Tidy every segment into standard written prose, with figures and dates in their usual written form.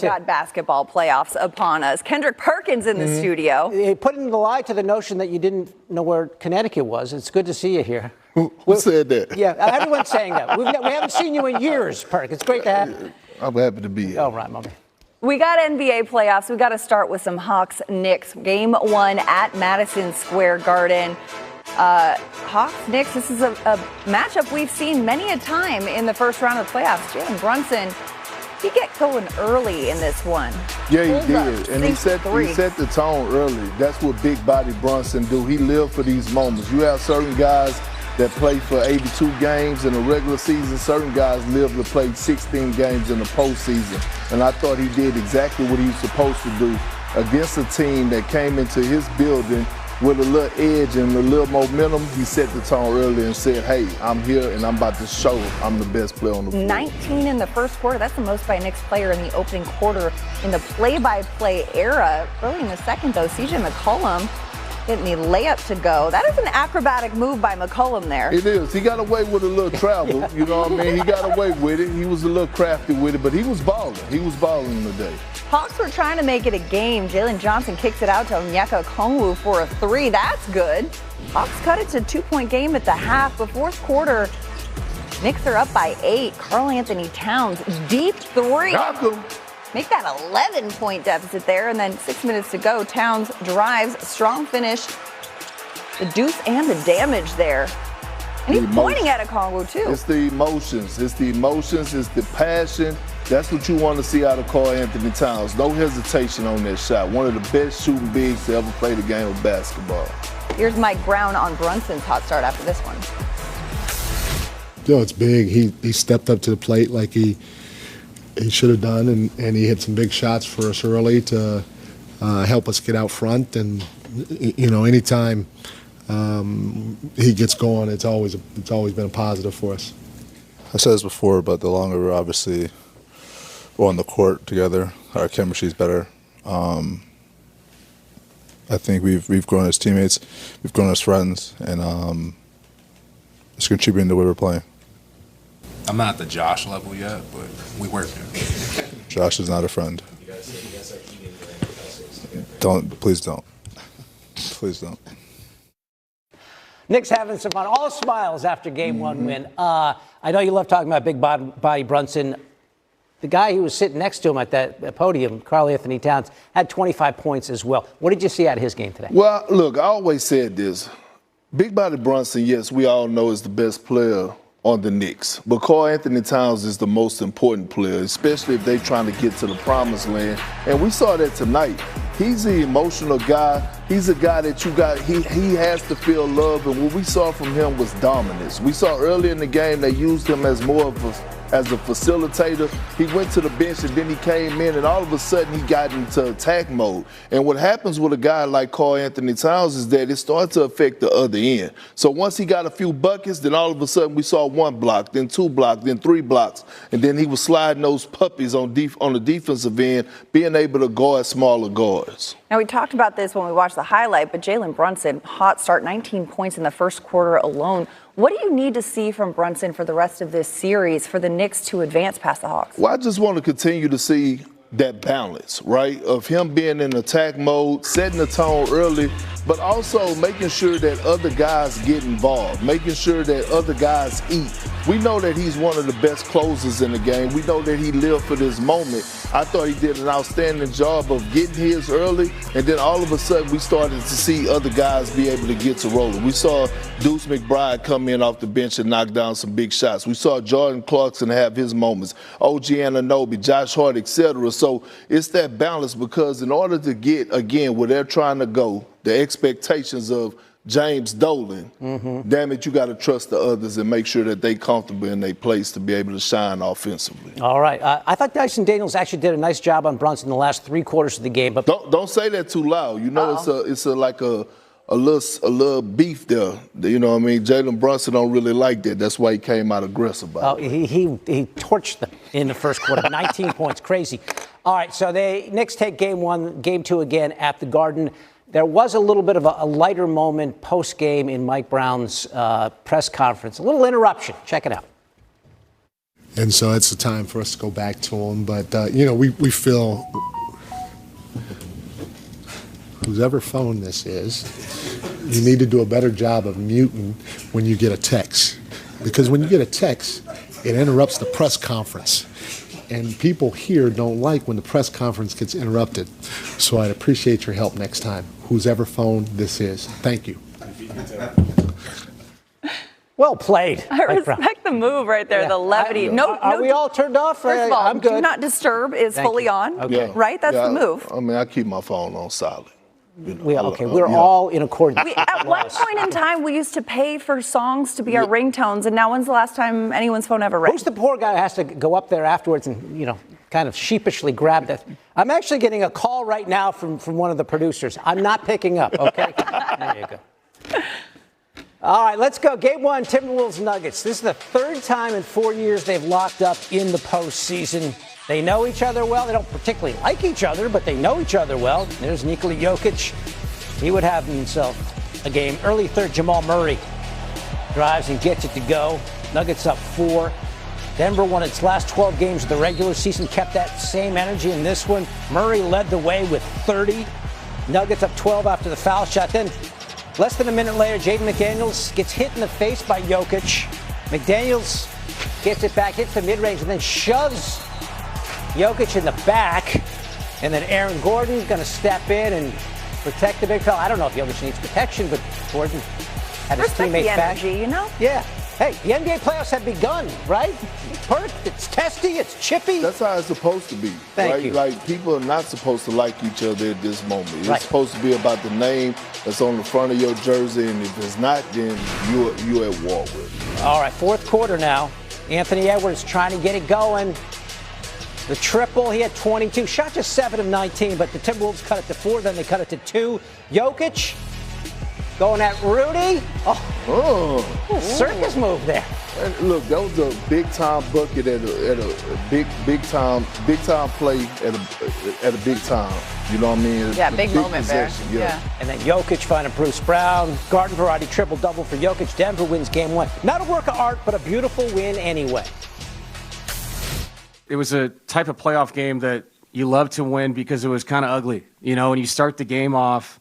Got basketball playoffs upon us. Kendrick Perkins in the studio. Putting the lie to the notion that you didn't know where Connecticut was. It's good to see you here. Who said that? Yeah, everyone's saying that. We haven't seen you in years, Perk. It's great to have you. I'm happy to be here. All right, mommy. We got NBA playoffs. We got to start with some Hawks Knicks. Game 1 at Madison Square Garden. Hawks Knicks, this is a matchup we've seen many a time in the first round of the playoffs. Jalen Brunson, he get going early in this one. Yeah, he did. And he set the tone early. That's what big body Brunson do. He lived for these moments. You have certain guys that play for 82 games in the regular season. Certain guys live to play 16 games in the postseason. And I thought he did exactly what he was supposed to do against a team that came into his building with a little edge and a little momentum. He set the tone early and said, hey, I'm here and I'm about to show I'm the best player on the floor. 19 in the first quarter. That's the most by a Knicks player in the opening quarter in the play-by-play era. Early in the second, though, CJ McCollum getting the layup to go. That is an acrobatic move by McCollum there. It is. He got away with a little travel. You know what I mean? He got away with it. He was a little crafty with it, but he was balling. He was balling today. Hawks were trying to make it a game. Jalen Johnson kicks it out to Onyeka Okongwu for a three. That's good. Hawks cut it to a 2-point game at the half. The fourth quarter, Knicks are up by 8. Karl-Anthony Towns, deep three. Got him. Make that 11-point deficit there. And then 6 minutes to go. Towns drives, strong finish. The deuce and the damage there. And he's pointing at Okongwu, too. It's the emotions. It's the emotions. It's the passion. That's what you want to see out of Karl-Anthony Towns. No hesitation on that shot. One of the best shooting bigs to ever play the game of basketball. Here's Mike Brown on Brunson's hot start after this one. Yo, it's big. He stepped up to the plate like he should have done, and he hit some big shots for us early to help us get out front. And, you know, anytime he gets going, it's always been a positive for us. I said this before, but the longer we're obviously on the court together, our chemistry is better. I think we've grown as teammates, we've grown as friends, and it's contributing to the way we're playing. I'm not at the Josh level yet, but we working. Josh is not a friend. Please don't. Please don't. Knicks having some fun. All smiles after game one win. I know you love talking about big body Brunson. The guy who was sitting next to him at that podium, Karl-Anthony Towns, had 25 points as well. What did you see out of his game today? Well, look, I always said this. Big body Brunson, yes, we all know is the best player on the Knicks. But Karl-Anthony Towns is the most important player, especially if they're trying to get to the promised land. And we saw that tonight. He's the emotional guy. He's a guy that he has to feel love. And what we saw from him was dominance. We saw early in the game they used him as more of as a facilitator. He went to the bench and then he came in and all of a sudden he got into attack mode. And what happens with a guy like Karl-Anthony Towns is that it starts to affect the other end. So once he got a few buckets, then all of a sudden we saw 1 block, then 2 blocks, then 3 blocks. And then he was sliding those puppies on the defensive end, being able to guard smaller guards. Now, we talked about this when we watched the highlight, but Jalen Brunson, hot start, 19 points in the first quarter alone. What do you need to see from Brunson for the rest of this series for the Knicks to advance past the Hawks? Well, I just want to continue to see that balance, right, of him being in attack mode, setting the tone early, but also making sure that other guys get involved, making sure that other guys eat. We know that he's one of the best closers in the game. We know that he lived for this moment. I thought he did an outstanding job of getting his early, and then all of a sudden we started to see other guys be able to get to rolling. We saw Deuce McBride come in off the bench and knock down some big shots. We saw Jordan Clarkson have his moments, OG Anunoby, Josh Hart, etc. So it's that balance, because in order to get, again, where they're trying to go, the expectations of James Dolan, damn it, you got to trust the others and make sure that they comfortable in their place to be able to shine offensively. All right. I thought Dyson Daniels actually did a nice job on Brunson in the last 3 quarters of the game. But don't say that too loud. You know, it's like a little beef there. You know what I mean? Jalen Brunson don't really like that. That's why he came out aggressive about it. He torched them in the first quarter. 19 points. Crazy. All right. So the Knicks take game 1, game 2 again at the Garden. There was a little bit of a lighter moment post-game in Mike Brown's press conference. A little interruption. Check it out. And so it's a time for us to go back to them. But, we feel whoever phone this is, you need to do a better job of muting when you get a text. Because when you get a text, it interrupts the press conference. And people here don't like when the press conference gets interrupted. So I'd appreciate your help next time, whoever phone this is. Thank you. Well played. I respect the move right there, the levity. Are we all turned off? First of all, I'm good. do not disturb is Thank fully you. on, Okay. right? That's the move. I mean, I keep my phone on silent. We're all in accordance. At one point in time, we used to pay for songs to be our ringtones, and now when's the last time anyone's phone ever rang? Who's the poor guy who has to go up there afterwards and, kind of sheepishly grab that? I'm actually getting a call right now from one of the producers. I'm not picking up, okay? There you go. All right, let's go. Game 1, Timberwolves Nuggets. This is the third time in 4 years they've locked up in the postseason. They know each other well. They don't particularly like each other, but they know each other well. There's Nikola Jokic. He would have himself a game. Early third, Jamal Murray drives and gets it to go. Nuggets up 4. Denver won its last 12 games of the regular season, kept that same energy in this one. Murray led the way with 30. Nuggets up 12 after the foul shot. Then less than a minute later, Jaden McDaniels gets hit in the face by Jokic. McDaniels gets it back, hits the mid-range, and then shoves Jokic in the back. And then Aaron Gordon's going to step in and protect the big fella. I don't know if Jokic needs protection, but Gordon had his teammate back. Energy, Yeah. Hey, the NBA playoffs have begun, right? It's perked, it's testy, it's chippy. That's how it's supposed to be. Thank you. Like, people are not supposed to like each other at this moment. It's Right. supposed to be about the name that's on the front of your jersey, and if it's not, then you're at war with it. All right, fourth quarter now. Anthony Edwards trying to get it going. The triple, he had 22. Shot just 7 of 19, but the Timberwolves cut it to 4, then they cut it to 2. Jokic going at Rudy. Circus move there. And look, that was a big time bucket at a big time play at a big time. You know what I mean? Yeah, big moment there. Yeah. And then Jokic finding Bruce Brown. Garden variety triple-double for Jokic. Denver wins game 1. Not a work of art, but a beautiful win anyway. It was a type of playoff game that you love to win because it was kind of ugly. And you start the game off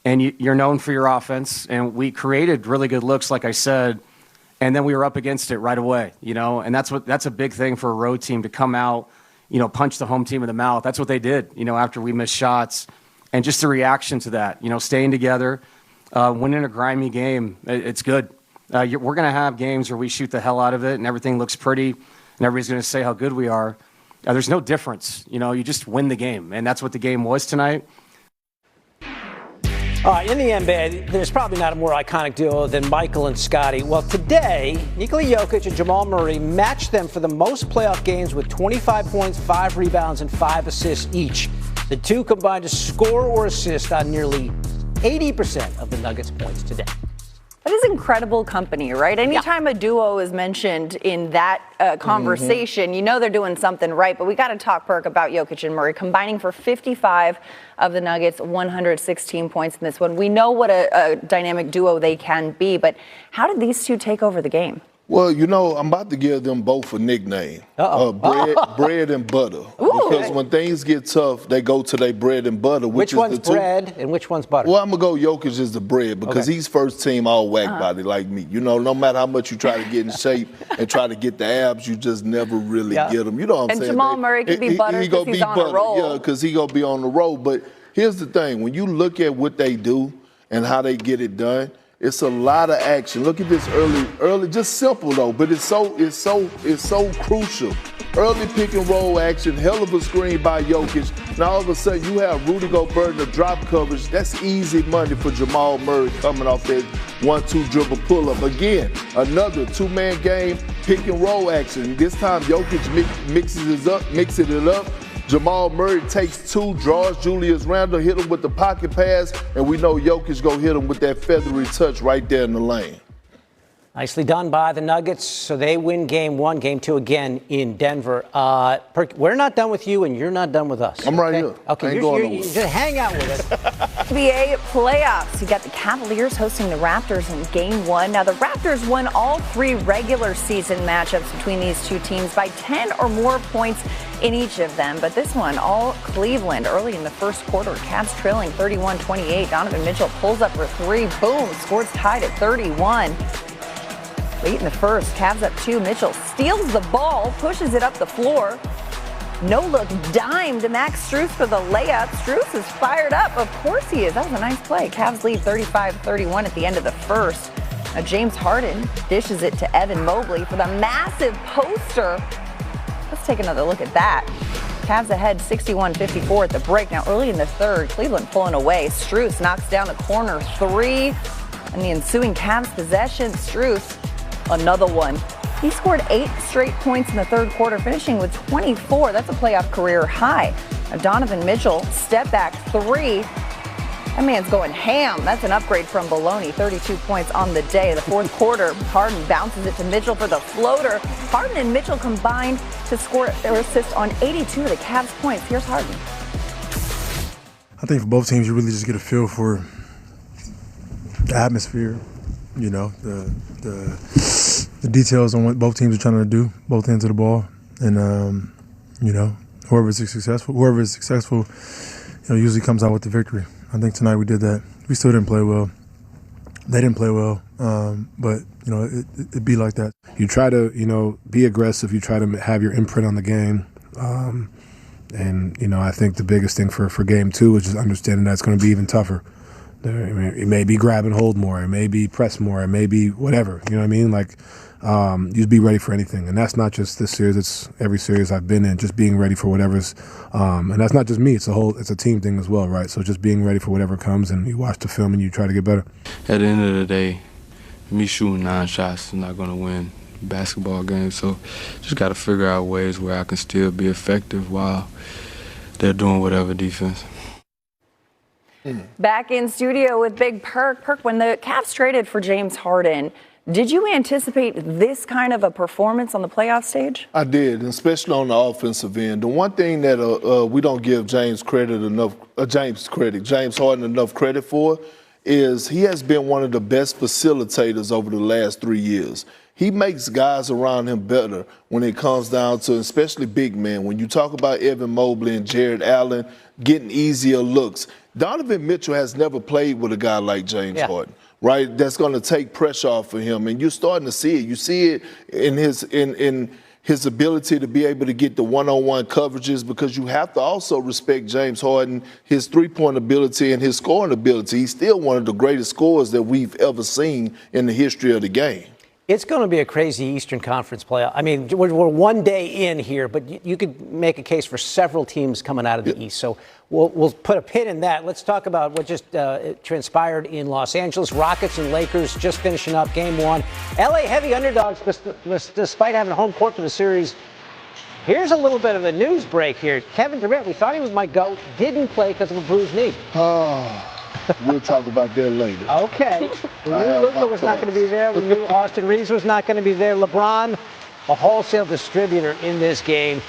and you're known for your offense, and we created really good looks, like I said, and then we were up against it right away, and that's a big thing for a road team to come out, punch the home team in the mouth. That's what they did, after we missed shots, and just the reaction to that, staying together, winning a grimy game, it's good. We're going to have games where we shoot the hell out of it and everything looks pretty, and everybody's going to say how good we are. There's no difference, you just win the game, and that's what the game was tonight. In the NBA, there's probably not a more iconic duo than Michael and Scottie. Well, today, Nikola Jokic and Jamal Murray matched them for the most playoff games with 25 points, 5 rebounds, and 5 assists each. The two combined to score or assist on nearly 80% of the Nuggets' points today. That is incredible company, right? Anytime a duo is mentioned in that conversation, they're doing something right. But we got to talk, Perk, about Jokic and Murray combining for 55 of the Nuggets, 116 points in this one. We know what a dynamic duo they can be, but how did these two take over the game? Well, I'm about to give them both a nickname. Bread and butter. Ooh. Because when things get tough, they go to their bread and butter. Which one's bread and which one's butter? Well, I'm going to go Jokic is the bread because he's first team all whack body like me. No matter how much you try to get in shape and try to get the abs, you just never really get them. You know what I'm saying? And Jamal Murray can be butter because he's on a roll. Yeah, because he's going to be on the roll. But here's the thing. When you look at what they do and how they get it done, it's a lot of action. Look at this early, just simple though, but it's so crucial. Early pick and roll action, hell of a screen by Jokic. Now all of a sudden you have Rudy Gobert in the drop coverage. That's easy money for Jamal Murray coming off that 1-2 dribble pull-up. Again, another two-man game, pick and roll action. This time Jokic mixes it up. Jamal Murray takes 2, draws Julius Randle, hit him with the pocket pass, and we know Jokic going to hit him with that feathery touch right there in the lane. Nicely done by the Nuggets. So they win game 1, game 2 again in Denver. Perk, we're not done with you, and you're not done with us. I'm right here. Okay, you just hang out with us. NBA playoffs. You got the Cavaliers hosting the Raptors in Game 1. Now, the Raptors won all 3 regular season matchups between these two teams by 10 or more points in each of them. But this one, all Cleveland early in the first quarter. Cavs trailing 31-28. Donovan Mitchell pulls up for 3. Boom. Scores tied at 31. Late in the first, Cavs up 2. Mitchell steals the ball, pushes it up the floor. No-look dime to Max Strus for the layup. Strus is fired up. Of course he is. That was a nice play. Cavs lead 35-31 at the end of the first. Now James Harden dishes it to Evan Mobley for the massive poster. Let's take another look at that. Cavs ahead 61-54 at the break. Now early in the third, Cleveland pulling away. Strus knocks down the corner 3. And the ensuing Cavs possession, Strus, another one. He scored 8 straight points in the third quarter, finishing with 24. That's a playoff career high. Now Donovan Mitchell, step back 3. That man's going ham. That's an upgrade from Bologna, 32 points on the day. The fourth quarter, Harden bounces it to Mitchell for the floater. Harden and Mitchell combined to score their assist on 82 of the Cavs' points. Here's Harden. I think for both teams, you really just get a feel for the atmosphere, you know, the details on what both teams are trying to do, both ends of the ball, and you know, whoever is successful, usually comes out with the victory. I think tonight we did that. We still didn't play well. They didn't play well, but you know, it be like that. You try to, you know, be aggressive. You try to have your imprint on the game, and you know, I think the biggest thing for Game 2 is just understanding that it's going to be even tougher. It may be grab and hold more. It may be press more. It may be whatever. You know what I mean? Like, you'd be ready for anything. And that's not just this series. It's every series I've been in, just being ready for whatever's. And that's not just me. It's a team thing as well, right? So just being ready for whatever comes, and you watch the film and you try to get better. At the end of the day, me shooting 9 shots is not going to win a basketball game. So just got to figure out ways where I can still be effective while they're doing whatever defense. Back in studio with Big Perk. Perk, when the Cavs traded for James Harden, did you anticipate this kind of a performance on the playoff stage? I did, especially on the offensive end. The one thing that we don't give James Harden enough credit for is he has been one of the best facilitators over the last 3 years. He makes guys around him better when it comes down to, especially big men. When you talk about Evan Mobley and Jared Allen getting easier looks, Donovan Mitchell has never played with a guy like James Harden, right? That's going to take pressure off of him, and you're starting to see it. You see it in his ability to be able to get the one-on-one coverages, because you have to also respect James Harden, his three-point ability and his scoring ability. He's still one of the greatest scorers that we've ever seen in the history of the game. It's going to be a crazy Eastern Conference playoff. I mean, we're one day in here, but you could make a case for several teams coming out of the East. So we'll put a pin in that. Let's talk about what just transpired in Los Angeles. Rockets and Lakers just finishing up Game 1. LA heavy underdogs, despite having home court for the series. Here's a little bit of a news break here. Kevin Durant, we thought he was my GOAT, didn't play because of a bruised knee. We'll talk about that later. Okay. We knew Luka was not going to be there. We knew Austin Reeves was not going to be there. LeBron, a wholesale distributor in this game,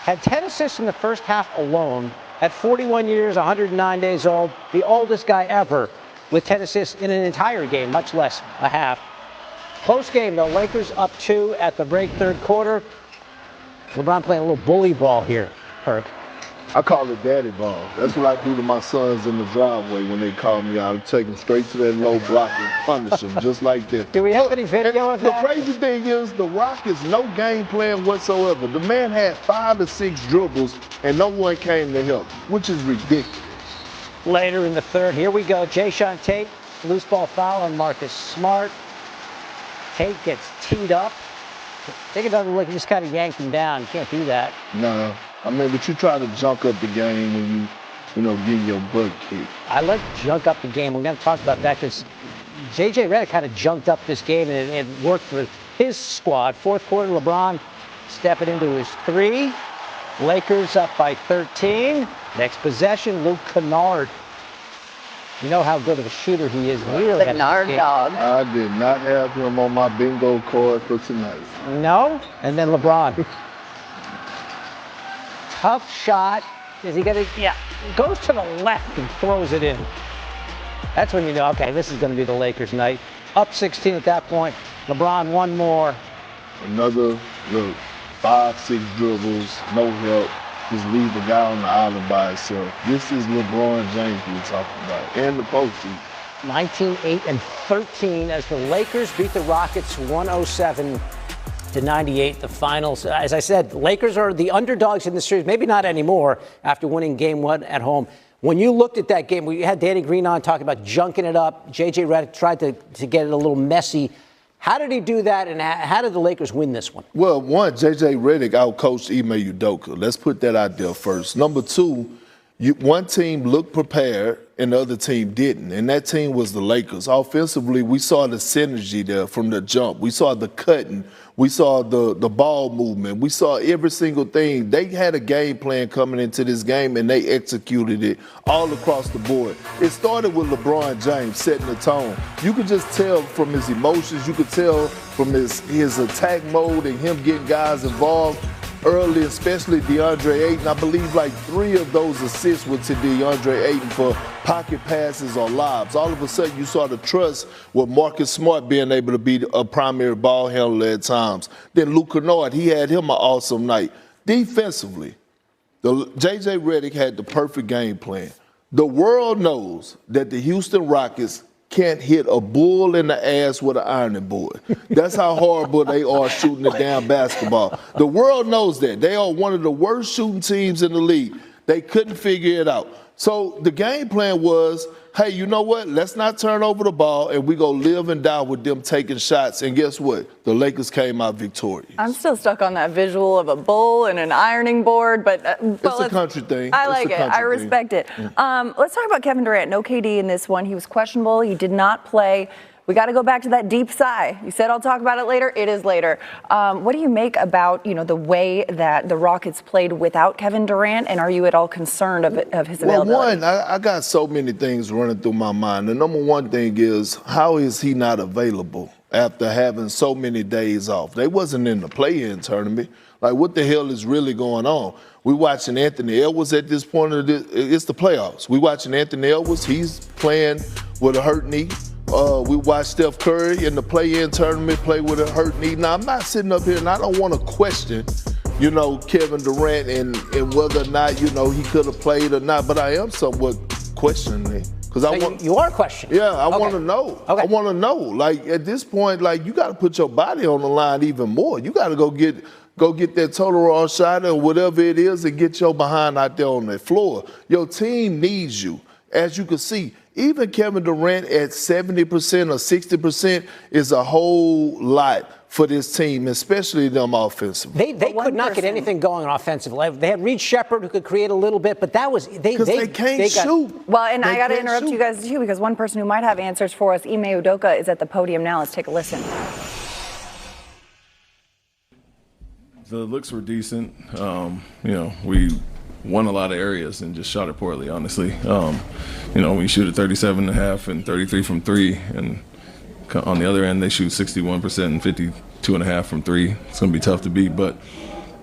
had 10 assists in the first half alone. At 41 years, 109 days old, the oldest guy ever with 10 assists in an entire game, much less a half. Close game, though. Lakers up 2 at the break, third quarter. LeBron playing a little bully ball here, Perk. I call it daddy ball. That's what I do to my sons in the driveway when they call me out. I take them straight to that low block and punish them just like that. Do we have any video of that? The crazy thing is the Rockets, no game plan whatsoever. The man had 5 to 6 dribbles and no one came to help, which is ridiculous. Later in the third, here we go. Jayshawn Tate, loose ball foul on Marcus Smart. Tate gets teed up. Take another look. He just kind of yanked him down. You can't do that. No. I mean, but you try to junk up the game when you get your butt kicked. I like junk up the game. We're going to talk about that because J.J. Redick kind of junked up this game and it worked for his squad. Fourth quarter, LeBron stepping into his 3. Lakers up by 13. Next possession, Luke Kennard. You know how good of a shooter he is. Really Kennard dog. I did not have him on my bingo card for tonight. No? And then LeBron. Tough shot. Is he going to? Yeah. Goes to the left and throws it in. That's when you know, okay, this is going to be the Lakers' night. Up 16 at that point. LeBron, one more. Another, look, 5-6 dribbles, no help. Just leave the guy on the island by himself. This is LeBron James we're talking about, and the postseason. 19-8-13 as the Lakers beat the Rockets 107-98, the finals. As I said, the Lakers are the underdogs in the series, maybe not anymore after winning game one at home. When you looked at that game, we had Danny Green on talking about junking it up. J.J. Redick tried to get it a little messy. How did he do that, and how did the Lakers win this one? Well, one, J.J. Redick outcoached Ime Udoka. Let's put that out there first. Number two, one team looked prepared and the other team didn't, and that team was the Lakers. Offensively, we saw the synergy there from the jump. We saw the cutting. We saw the ball movement. We saw every single thing. They had a game plan coming into this game, and they executed it all across the board. It started with LeBron James setting the tone. You could just tell from his emotions. You could tell from his attack mode and him getting guys involved early, especially DeAndre Ayton. I believe like 3 of those assists were to DeAndre Ayton for pocket passes or lobs. All of a sudden, you saw the trust with Marcus Smart being able to be a primary ball handler at times. Then Luke Kennard, he had him an awesome night. Defensively, J.J. Redick had the perfect game plan. The world knows that the Houston Rockets can't hit a bull in the ass with an ironing board. That's how horrible they are shooting the damn basketball. The world knows that. They are one of the worst shooting teams in the league. They couldn't figure it out. So the game plan was, hey, you know what? Let's not turn over the ball, and we go live and die with them taking shots. And guess what? The Lakers came out victorious. I'm still stuck on that visual of a bull and an ironing board, but it's a country thing. I like it. I respect it. Let's talk about Kevin Durant. No KD in this one. He was questionable. He did not play. We got to go back to that deep sigh. You said I'll talk about it later. It is later. What do you make about the way that the Rockets played without Kevin Durant, and are you at all concerned of his availability? Well, one, I got so many things running through my mind. The number one thing is, how is he not available after having so many days off? They wasn't in the play-in tournament. Like, what the hell is really going on? We watching Anthony Edwards at this point of it's the playoffs. We watching Anthony Edwards. He's playing with a hurt knee. We watched Steph Curry in the play-in tournament play with a hurt knee. Now, I'm not sitting up here, and I don't want to question, Kevin Durant and whether or not, he could have played or not. But I am somewhat questioning it. You are questioning? Yeah, I want to know. Okay. I want to know. Like, at this point, like, you got to put your body on the line even more. You got to go get that total raw shot or whatever it is and get your behind out there on that floor. Your team needs you. As you can see, even Kevin Durant at 70% or 60% is a whole lot for this team, especially them offensively. They could not get anything going offensively. They had Reed Shepherd who could create a little bit, but that was they can't shoot. Well, and I got to interrupt you guys too, because one person who might have answers for us, Ime Udoka, is at the podium now. Let's take a listen. The looks were decent. We won a lot of areas and just shot it poorly, honestly. We shoot at 37.5 and 33 from 3, and on the other end they shoot 61% and 52.5 from 3. It's going to be tough to beat, but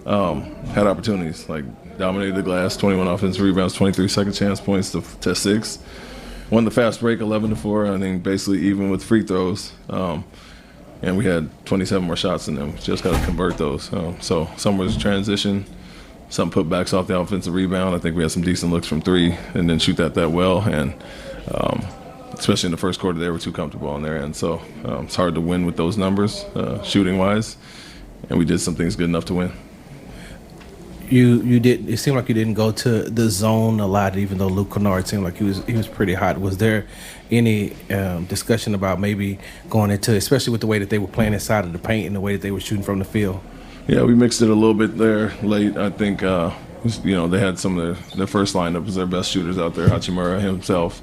had opportunities, like dominated the glass, 21 offensive rebounds, 23 second chance points to 6. Won the fast break 11-4, I think basically even with free throws. And we had 27 more shots in them. Just got to convert those. So some was transition, some putbacks off the offensive rebound. I think we had some decent looks from 3 and didn't shoot that well. And especially in the first quarter, they were too comfortable on their end. So it's hard to win with those numbers, shooting-wise. And we did some things good enough to win. You did. It seemed like you didn't go to the zone a lot, even though Luke Kennard seemed like he was pretty hot. Was there any discussion about maybe going into, especially with the way that they were playing inside of the paint and the way that they were shooting from the field? Yeah, we mixed it a little bit there late. I think they had some of their first lineup was their best shooters out there. Hachimura himself,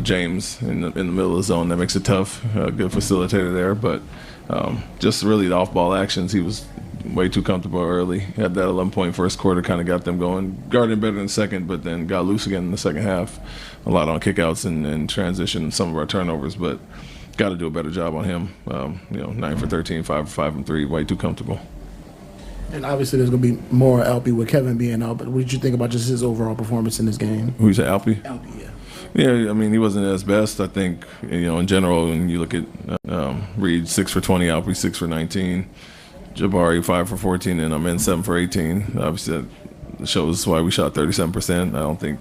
James in the middle of the zone. That makes it tough. Good facilitator there, but just really the off-ball actions. He was way too comfortable early. Had that 11-point first quarter, kind of got them going. Guarded better in the second, but then got loose again in the second half. A lot on kickouts and transition, some of our turnovers, but got to do a better job on him. 9 for 13, 5 for 5 from 3, way too comfortable. And obviously, there's going to be more Alpy with Kevin being out. But what did you think about just his overall performance in this game? Who you say, Alpy? Alpy, yeah. Yeah, I mean, he wasn't at his best. I think, in general, when you look at Reed, 6 for 20, Alpy 6 for 19, Jabari 5 for 14, and I'm in 7 for 18. Obviously, that shows why we shot 37%. I don't think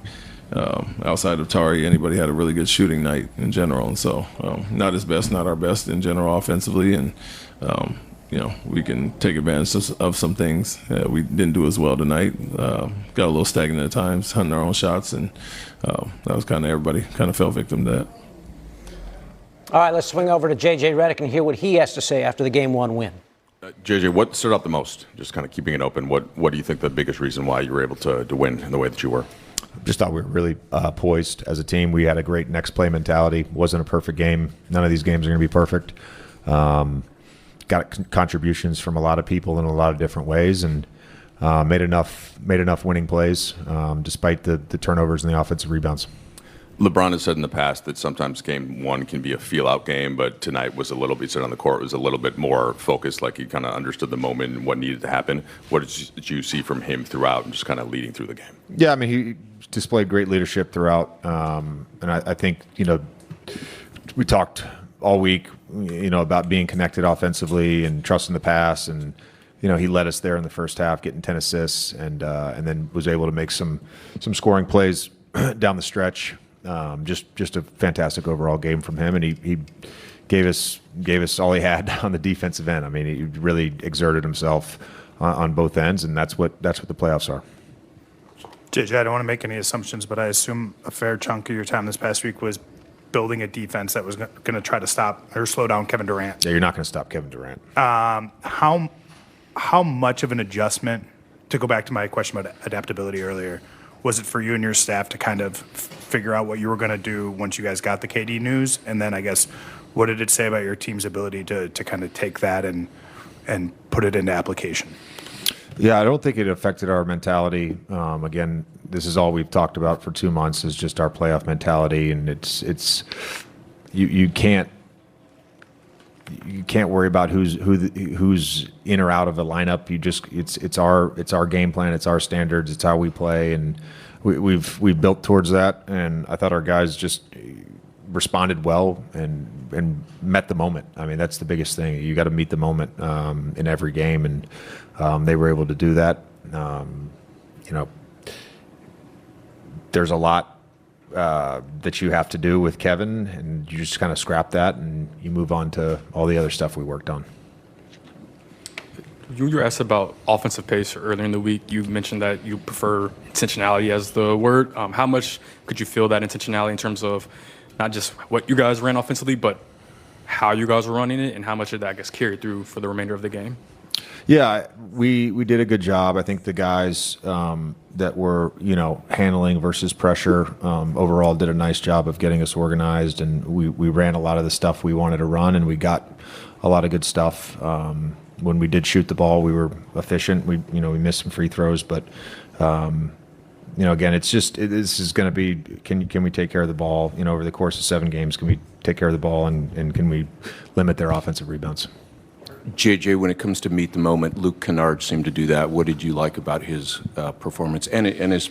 outside of Tari, anybody had a really good shooting night in general. And so, not his best, not our best in general offensively. And, we can take advantage of some things that we didn't do as well tonight. Got a little stagnant at times, hunting our own shots, and that was kind of everybody kind of fell victim to that. All right, let's swing over to J.J. Redick and hear what he has to say after the Game 1 win. JJ, what stood out the most? Just kind of keeping it open. What do you think the biggest reason why you were able to win in the way that you were? Just thought we were really poised as a team. We had a great next play mentality. Wasn't a perfect game. None of these games are going to be perfect. Got contributions from a lot of people in a lot of different ways, and made enough winning plays despite the turnovers and the offensive rebounds. LeBron has said in the past that sometimes Game 1 can be a feel-out game, but tonight was a little bit, on the court, was a little bit more focused, like he kind of understood the moment and what needed to happen. What did you see from him throughout and just kind of leading through the game? Yeah, I mean, he displayed great leadership throughout, and I think, we talked all week, about being connected offensively and trusting the pass, and he led us there in the first half, getting 10 assists, and then was able to make some scoring plays down the stretch. Just a fantastic overall game from him, and he gave us all he had on the defensive end. I mean, he really exerted himself on both ends, and that's what the playoffs are. JJ, I don't want to make any assumptions, but I assume a fair chunk of your time this past week was building a defense that was going to try to stop or slow down Kevin Durant. Yeah, you're not going to stop Kevin Durant. How much of an adjustment, to go back to my question about adaptability earlier, was it for you and your staff to kind of figure out what you were going to do once you guys got the KD news? And then I guess, what did it say about your team's ability to kind of take that and put it into application? Yeah, I don't think it affected our mentality. Again, this is all we've talked about for 2 months is just our playoff mentality, and it's you can't worry about who's in or out of a lineup. It's our game plan, it's our standards, it's how we play, and we've built towards that. And I thought our guys just responded well and met the moment. I mean, that's the biggest thing. You got to meet the moment in every game, and they were able to do that. There's a lot that you have to do with Kevin, and you just kind of scrap that and you move on to all the other stuff we worked on. You were asked about offensive pace earlier in the week. You mentioned that you prefer intentionality as the word. How much could you feel that intentionality in terms of not just what you guys ran offensively, but how you guys were running it, and how much did that, I guess, carry through for the remainder of the game? Yeah, we did a good job. I think the guys that were, handling versus pressure overall did a nice job of getting us organized, and we ran a lot of the stuff we wanted to run, and we got a lot of good stuff. When we did shoot the ball, we were efficient. We missed some free throws, but again, this is going to be, can we take care of the ball? Over the course of 7 games, can we take care of the ball, and can we limit their offensive rebounds? JJ, when it comes to meet the moment, Luke Kennard seemed to do that. What did you like about his performance and his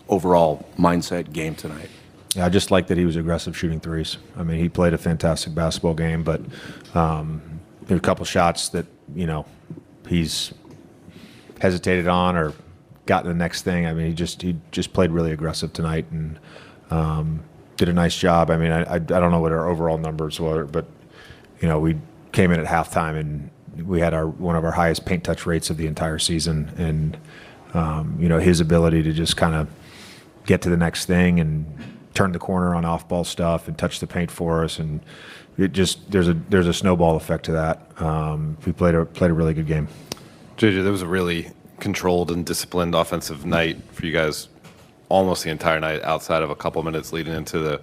overall mindset game tonight? Yeah, I just like that he was aggressive shooting threes. I mean, he played a fantastic basketball game, but there were a couple shots that, he's hesitated on or gotten the next thing. I mean, he just played really aggressive tonight and did a nice job. I mean, I don't know what our overall numbers were, but, we came in at halftime and we had one of our highest paint touch rates of the entire season, and his ability to just kind of get to the next thing and turn the corner on off-ball stuff and touch the paint for us, and it just there's a snowball effect to that. We played a really good game. JJ, that was a really controlled and disciplined offensive night for you guys, almost the entire night, outside of a couple minutes leading into the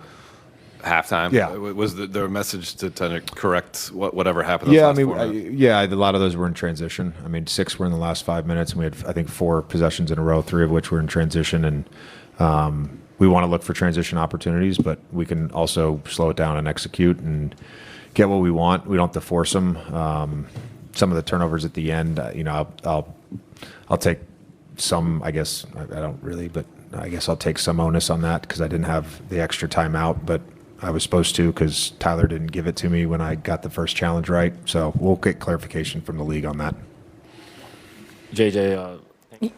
halftime. Yeah, was there a message to kind of correct whatever happened? Yeah, a lot of those were in transition. I mean, 6 were in the last 5 minutes, and we had, I think, 4 possessions in a row, 3 of which were in transition. And we want to look for transition opportunities, but we can also slow it down and execute and get what we want. We don't have to force them. Some of the turnovers at the end, I'll I'll take some, I guess, I don't really, but I guess I'll take some onus on that because I didn't have the extra timeout, but I was supposed to because Tyler didn't give it to me when I got the first challenge right. So we'll get clarification from the league on that. JJ,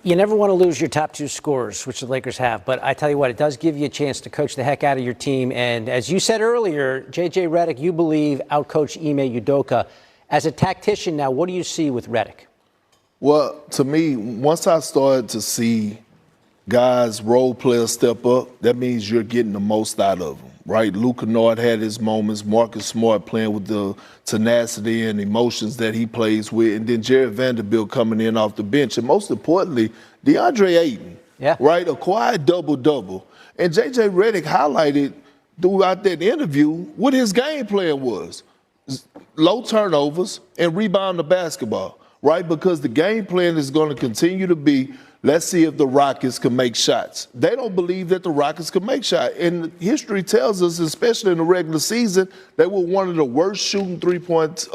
you never want to lose your top two scorers, which the Lakers have. But I tell you what, it does give you a chance to coach the heck out of your team. And as you said earlier, JJ Redick, you believe, outcoached Ime Udoka. As a tactician now, what do you see with Redick? Well, to me, once I started to see guys, role players step up, that means you're getting the most out of them, right? Luke Kennard had his moments, Marcus Smart playing with the tenacity and emotions that he plays with, and then Jared Vanderbilt coming in off the bench. And most importantly, DeAndre Ayton, right? A quiet double-double. And J.J. Redick highlighted throughout that interview what his game plan was. Low turnovers and rebound the basketball, right? Because the game plan is going to continue to be, let's see if the Rockets can make shots. They don't believe that the Rockets can make shots. And history tells us, especially in the regular season, they were one of the worst shooting three-point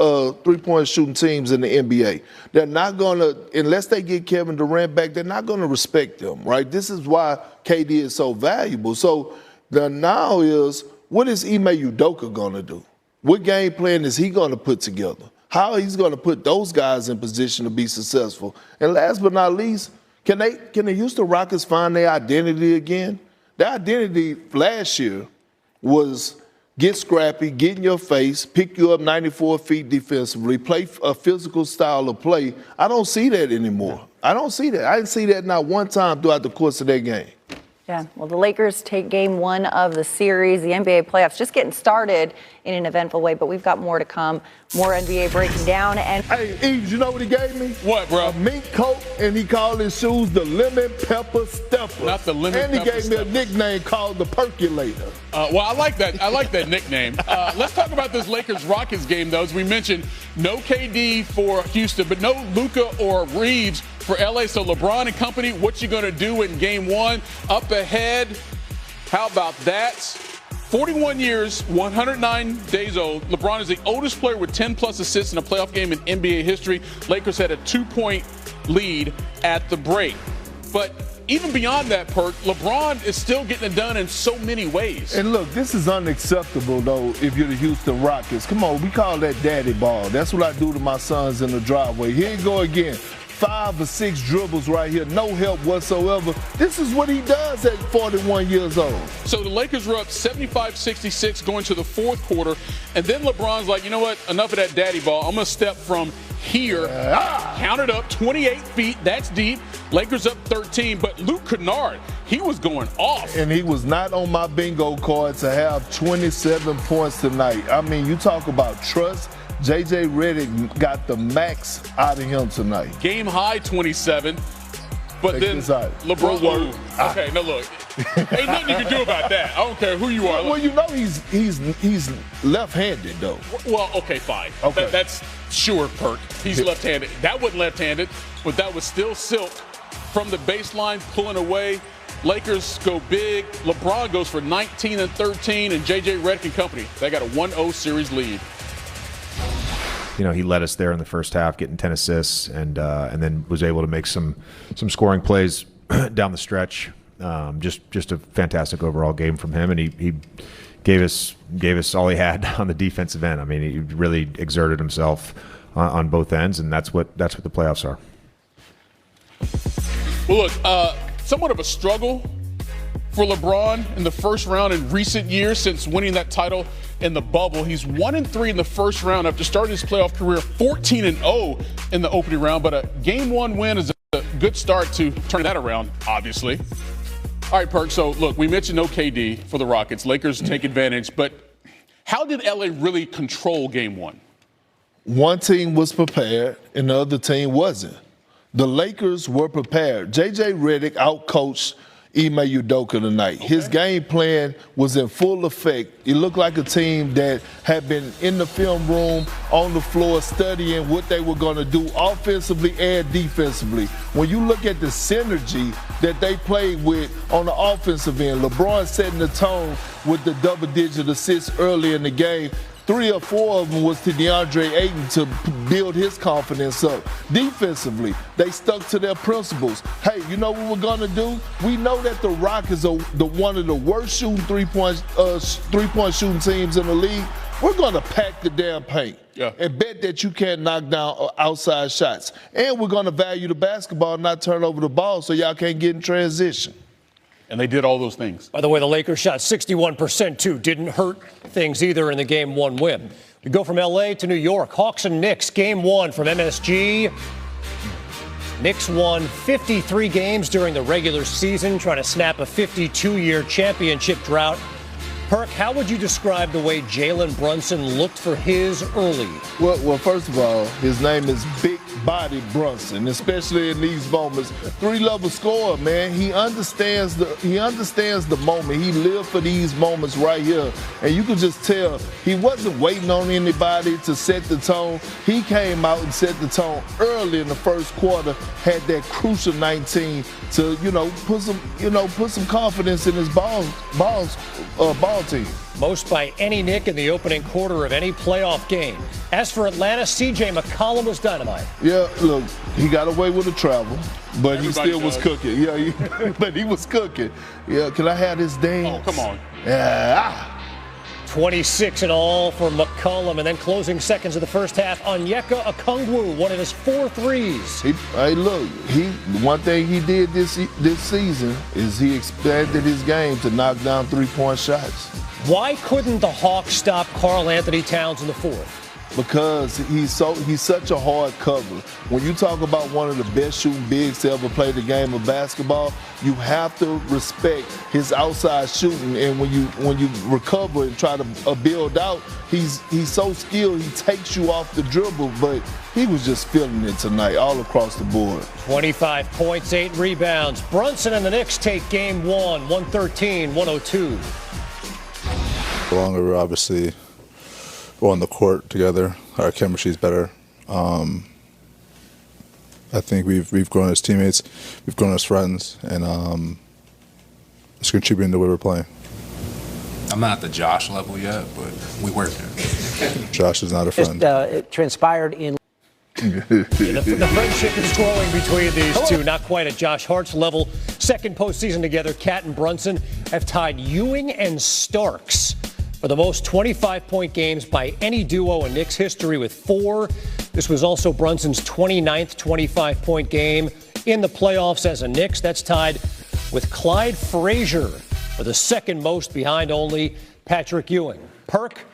shooting teams in the NBA. They're not going to, unless they get Kevin Durant back, they're not going to respect them, right? This is why KD is so valuable. So the now is, what is Ime Udoka going to do? What game plan is he going to put together? How he's going to put those guys in position to be successful? And last but not least, can the Houston Rockets find their identity again? Their identity last year was get scrappy, get in your face, pick you up 94 feet defensively, play a physical style of play. I don't see that anymore. I don't see that. I didn't see that not one time throughout the course of that game. Yeah, well, the Lakers take game one of the series. The NBA playoffs just getting started in an eventful way, but we've got more to come. More NBA breaking down. And hey, Eves, you know what he gave me? What, bro? A mink coat, and he called his shoes the Lemon Pepper Stepper. Not the Lemon Pepper And he gave me a nickname called the Percolator. Well, I like that. I like that nickname. Let's talk about this Lakers-Rockets game, though. As we mentioned, no KD for Houston, but no Luka or Reeves for LA. So LeBron and company, what you going to do in game one? Up ahead. How about that? 41 years, 109 days old. LeBron is the oldest player with 10-plus assists in a playoff game in NBA history. Lakers had a 2-point lead at the break. But even beyond that, Perk, LeBron is still getting it done in so many ways. And look, this is unacceptable, though, if you're the Houston Rockets. Come on, we call that daddy ball. That's what I do to my sons in the driveway. Here you go again. 5 or 6 dribbles right here, no help whatsoever. This is what he does at 41 years old. So the Lakers were up 75-66 going to the fourth quarter, and then LeBron's like, you know what, enough of that daddy ball. I'm going to step from here, counted up 28 feet, that's deep. Lakers up 13, but Luke Kennard, he was going off. And he was not on my bingo card to have 27 points tonight. I mean, you talk about trust. J.J. Redick got the max out of him tonight. Game high 27, but then LeBron. Okay, no, look, ain't nothing you can do about that. I don't care who you are. Well, you know he's left-handed though. Well, okay, fine. Okay, that's sure, Perk. He's left-handed. That wasn't left-handed, but that was still Silk from the baseline pulling away. Lakers go big. LeBron goes for 19 and 13, and J.J. Redick and company, they got a 1-0 series lead. You know, he led us there in the first half, getting 10 assists, and then was able to make some scoring plays down the stretch. Just a fantastic overall game from him, and he gave us all he had on the defensive end. I mean, he really exerted himself on both ends, and that's what the playoffs are. Well, look, somewhat of a struggle for LeBron in the first round in recent years since winning that title in the bubble. He's 1-3 in the first round after starting his playoff career 14-0 in the opening round, but a game one win is a good start to turn that around, obviously. All right, Perk, so look, we mentioned no KD for the Rockets. Lakers take advantage, but how did LA really control game one? One team was prepared and the other team wasn't. The Lakers were prepared. J.J. Redick outcoached Ime Udoka tonight. Okay. His game plan was in full effect. It looked like a team that had been in the film room, on the floor, studying what they were going to do offensively and defensively. When you look at the synergy that they played with on the offensive end, LeBron setting the tone with the double-digit assists early in the game. 3 or 4 of them was to DeAndre Ayton to build his confidence up. Defensively, they stuck to their principles. Hey, you know what we're gonna do? We know that the Rock is one of the worst shooting three-point shooting teams in the league. We're gonna pack the damn paint and bet that you can't knock down outside shots. And we're gonna value the basketball, not turn over the ball, so y'all can't get in transition. And they did all those things. By the way, the Lakers shot 61% too. Didn't hurt things either in the Game 1 win. We go from L.A. to New York. Hawks and Knicks, Game 1 from MSG. Knicks won 53 games during the regular season, trying to snap a 52-year championship drought. Perk, how would you describe the way Jalen Brunson looked for his early? Well, first of all, his name is Big Body Brunson, especially in these moments. 3-level scorer, man. He understands the moment. He lived for these moments right here. And you could just tell he wasn't waiting on anybody to set the tone. He came out and set the tone early in the first quarter, had that crucial 19 to, put some confidence in his ball team. Most by any Knick in the opening quarter of any playoff game. As for Atlanta, C.J. McCollum was dynamite. Yeah, look, he got away with the travel, but Everybody he still was does. cooking. Yeah, but he was cooking. Yeah, can I have this dance? Oh, come on. Yeah. 26 in all for McCollum, and then closing seconds of the first half, Onyeka Okongwu, one of his 4 threes. One thing he did this season is he expanded his game to knock down 3-point shots. Why couldn't the Hawks stop Karl Anthony Towns in the fourth? Because he's such a hard cover. When you talk about one of the best shooting bigs to ever play the game of basketball, you have to respect his outside shooting. And when you recover and try to build out, he's so skilled. He takes you off the dribble, but he was just feeling it tonight all across the board. 25 points, 8 rebounds. Brunson and the Knicks take game 1, 113-102. The longer we're obviously on the court together, our chemistry is better. I think we've grown as teammates, we've grown as friends, and it's contributing to the way we're playing. I'm not at the Josh level yet, but we working. Josh is not a friend. It transpired in. The friendship is growing between these two. Not quite at Josh Hart's level. Second postseason together, Cat and Brunson have tied Ewing and Starks for the most 25-point games by any duo in Knicks history with 4. This was also Brunson's 29th 25-point game in the playoffs as a Knicks. That's tied with Clyde Frazier for the second most, behind only Patrick Ewing. Perk,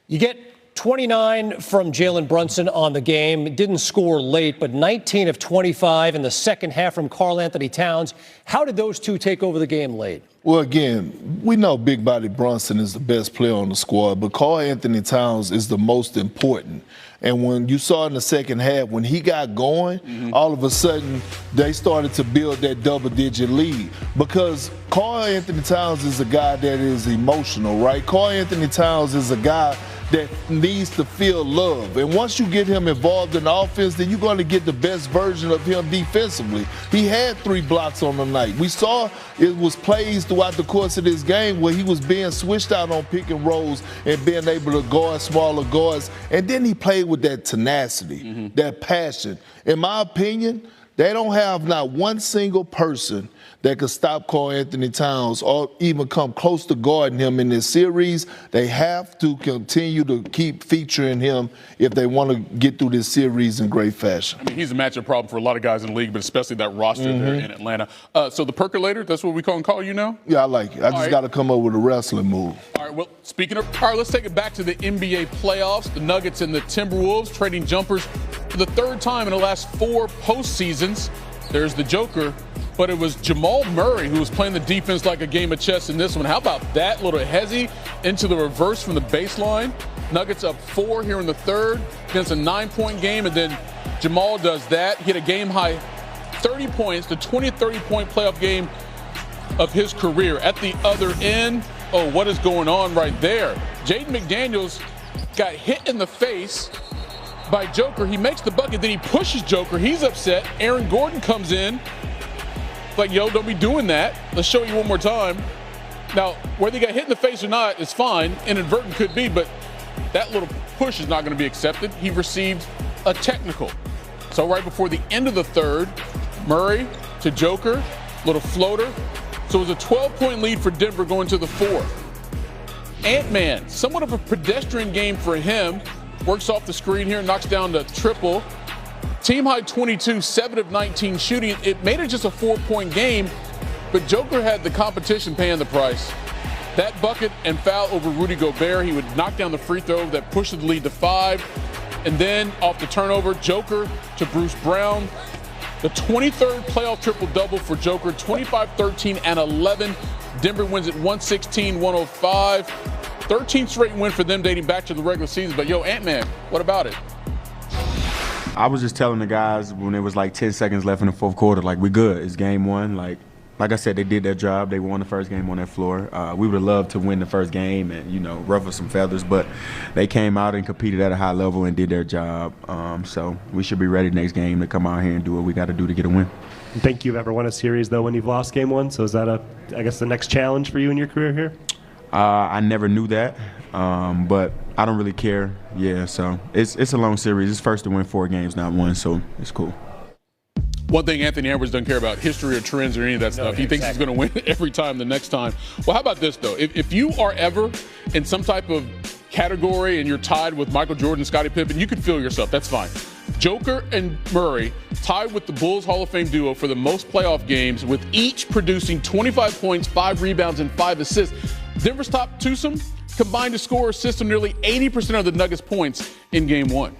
you get 29 from Jalen Brunson on the game. Didn't score late, but 19 of 25 in the second half from Karl Anthony Towns. How did those two take over the game late? Well, again, we know Big Body Brunson is the best player on the squad, but Karl Anthony Towns is the most important. And when you saw in the second half, when he got going, all of a sudden they started to build that double-digit lead. Because Karl Anthony Towns is a guy that is emotional, right? Karl Anthony Towns is a guy that needs to feel love. And once you get him involved in the offense, then you're going to get the best version of him defensively. He had 3 blocks on the night. We saw it was plays throughout the course of this game where he was being switched out on pick and rolls and being able to guard smaller guards. And then he played with that tenacity, that passion. In my opinion, they don't have not one single person that could stop Karl Anthony Towns or even come close to guarding him in this series. They have to continue to keep featuring him if they want to get through this series in great fashion. I mean, he's a matchup problem for a lot of guys in the league, but especially that roster there in Atlanta. So the percolator, that's what we call you now? Yeah, I like it. I just got to come up with a wrestling move. All right, well, let's take it back to the NBA playoffs. The Nuggets and the Timberwolves trading jumpers for the 3rd time in the last 4 postseasons. There's the Joker, but it was Jamal Murray who was playing the defense like a game of chess in this one. How about that little hezzy into the reverse from the baseline? Nuggets up 4 here in the 3rd against a 9-point game, and then Jamal does that. He had a game-high 30 points, the 20th 30-point playoff game of his career. At the other end, oh, what is going on right there? Jaden McDaniels got hit in the face by Joker. He makes the bucket, then he pushes Joker. He's upset. Aaron Gordon comes in. Like, yo, don't be doing that. Let's show you one more time. Now, whether he got hit in the face or not is fine. Inadvertent could be, but that little push is not going to be accepted. He received a technical. So right before the end of the third, Murray to Joker, little floater. So it was a 12-point lead for Denver going to the fourth. Ant-Man, somewhat of a pedestrian game for him. Works off the screen here, knocks down the triple. Team high 22, 7 of 19 shooting. It made it just a 4-point game, but Joker had the competition paying the price. That bucket and foul over Rudy Gobert. He would knock down the free throw that pushed the lead to 5. And then off the turnover, Joker to Bruce Brown. The 23rd playoff triple-double for Joker, 25, 13, and 11. Denver wins at 116-105. 13th straight win for them dating back to the regular season. But, yo, Ant-Man, what about it? I was just telling the guys when it was like 10 seconds left in the fourth quarter, like, we good. It's game one. Like I said, they did their job. They won the first game on their floor. We would have loved to win the first game and, you know, ruffle some feathers, but they came out and competed at a high level and did their job. So we should be ready next game to come out here and do what we got to do to get a win. I think you've ever won a series, though, when you've lost game one. So is that, I guess, the next challenge for you in your career here? I never knew that, but I don't really care. Yeah, so it's a long series. It's first to win 4 games, not 1, so it's cool. One thing Anthony Edwards doesn't care about history or trends or any of that stuff. He thinks he's going to win every time the next time. Well, how about this, though? If you are ever in some type of category and you're tied with Michael Jordan and Scottie Pippen, you can feel yourself. That's fine. Joker and Murray tied with the Bulls Hall of Fame duo for the most playoff games, with each producing 25 points, 5 rebounds, and 5 assists. Denver's top twosome combined to score or assist on nearly 80% of the Nuggets' points in Game 1.